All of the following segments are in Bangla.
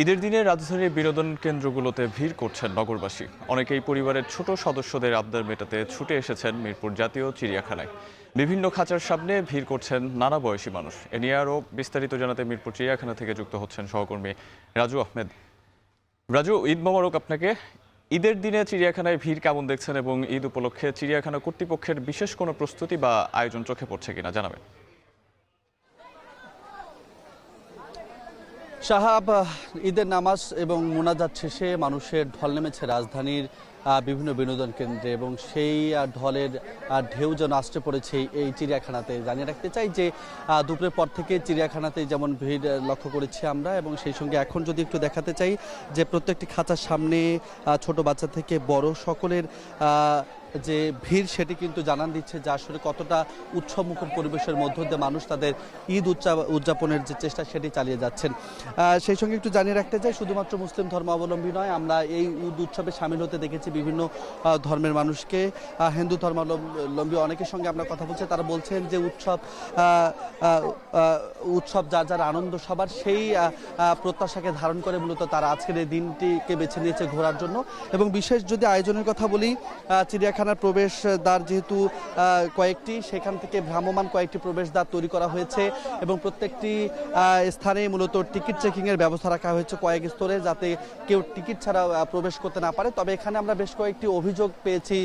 ঈদের দিনে রাজধানীর বিনোদন কেন্দ্রগুলোতে ভিড় করছেন নগরবাসী। অনেকেই পরিবারের ছোট সদস্যদের আবদার মেটাতে ছুটে এসেছেন মিরপুর জাতীয় চিড়িয়াখানায়। বিভিন্ন খাঁচার সামনে ভিড় করছেন নানা বয়সী মানুষ। এ নিয়ে আরও বিস্তারিত জানাতে মিরপুর চিড়িয়াখানা থেকে যুক্ত হচ্ছেন সহকর্মী রাজু আহমেদ। রাজু, ঈদ মোবারক আপনাকে। ঈদের দিনে চিড়িয়াখানায় ভিড় কেমন দেখছেন এবং ঈদ উপলক্ষে চিড়িয়াখানা কর্তৃপক্ষের বিশেষ কোনো প্রস্তুতি বা আয়োজন চোখে পড়ছে কিনা জানাবেন। সাহাব, ঈদের নামাজ এবং মোনাজাত শেষে মানুষের ঢল নেমেছে রাজধানীর বিভিন্ন বিনোদন কেন্দ্রে এবং সেই ঢলের ঢেউ যেন আসতে পড়েছে এই চিড়িয়াখানাতে। জানিয়ে রাখতে চাই যে দুপুরের পর থেকে চিড়িয়াখানাতে যেমন ভিড় লক্ষ্য করেছি আমরা, এবং সেই সঙ্গে এখন যদি একটু দেখাতে চাই যে প্রত্যেকটি খাঁচার সামনে ছোট বাচ্চা থেকে বড় সকলের যে ভিড় সেটি কিন্তু জানান দিচ্ছে যে আসলে কতটা উৎসবমুখর পরিবেশের মধ্য দিয়ে মানুষ তাদের ঈদ উদযাপনের যে চেষ্টা সেটি চালিয়ে যাচ্ছেন। সেই সঙ্গে একটু জানিয়ে রাখতে চাই, শুধুমাত্র মুসলিম ধর্মাবলম্বী নয়, আমরা এই ঈদ উৎসবে সামিল হতে দেখেছি বিভিন্ন ধর্মের মানুষকে। হিন্দু ধর্মাবলম্বী অনেকের সঙ্গে আমরা কথা বলছি, তারা বলছেন যে উৎসব যার যার আনন্দ সবার, সেই প্রত্যাশাকে ধারণ করে মূলত তারা আজকের এই দিনটিকে বেছে নিয়েছে ঘোরার জন্য। এবং বিশেষ যদি আয়োজনের কথা বলি, চিড়িয়াখানার প্রবেশদ্বার যেহেতু কয়েকটি, সেখান থেকে ভ্রাম্যমান কয়েকটি প্রবেশদ্বার তৈরি করা হয়েছে এবং প্রত্যেকটি স্থানে মূলত টিকিট চেকিংয়ের ব্যবস্থা রাখা হয়েছে কয়েক স্তরে, যাতে কেউ টিকিট ছাড়া প্রবেশ করতে না পারে। তবে এখানে আমরা বেশ কয়েকটি অভিযোগ পেয়েছি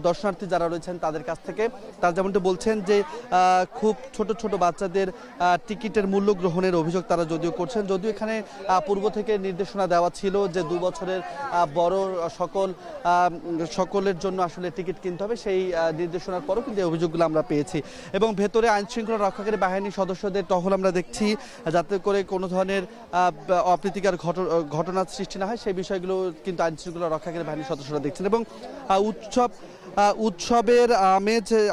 দর্শনার্থী যারা রয়েছেন তাদের কাছ থেকে। তারা যেমনটি বলছেন যে খুব ছোট ছোট বাচ্চাদের টিকিটের মূল্য গ্রহণের অভিযোগ তারা যদিও করছেন, যদিও এখানে পূর্ব থেকে নির্দেশনা দেওয়া ছিল যে 2 বছরের বড় সকলের জন্য আসলে টিকিট কিনতে হবে। সেই নির্দেশনার পরও কিন্তু এই অভিযোগগুলো আমরা পেয়েছি। এবং ভেতরে আইনশৃঙ্খলা রক্ষাকারী বাহিনীর সদস্যদের টহল আমরা দেখছি, যাতে করে কোনো ধরনের অপ্রীতিকর ঘটনার সৃষ্টি না হয় সেই বিষয়গুলো কিন্তু আইনশৃঙ্খলা রক্ষাকারী বাহিনীর সদস্যরা দেখছেন। এবং উৎসবের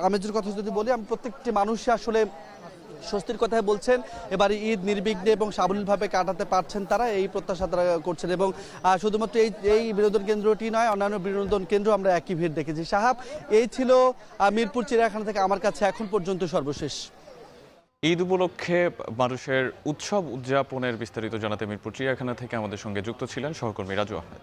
আমেজের কথা যদি বলি, আমি প্রত্যেকটি মানুষই আসলে স্বস্তির কথাই বলছেন। এবার ঈদ নির্বিঘ্নে এবং সাবলীলভাবে কাটাতে পারছেন তারা, এই প্রত্যাশা তারা করছেন। এবং শুধুমাত্র এই বিনোদন কেন্দ্রটি নয়, অন্যান্য বিনোদন কেন্দ্র আমরা একই ভিড় দেখেছি। সাহাব, এই ছিল মিরপুর চিড়িয়াখানা থেকে আমার কাছে এখন পর্যন্ত সর্বশেষ। ঈদ উপলক্ষে মানুষের উৎসব উদযাপনের বিস্তারিত জানাতে মিরপুর চিড়িয়াখানা থেকে আমাদের সঙ্গে যুক্ত ছিলেন সহকর্মী রাজু আহমেদ।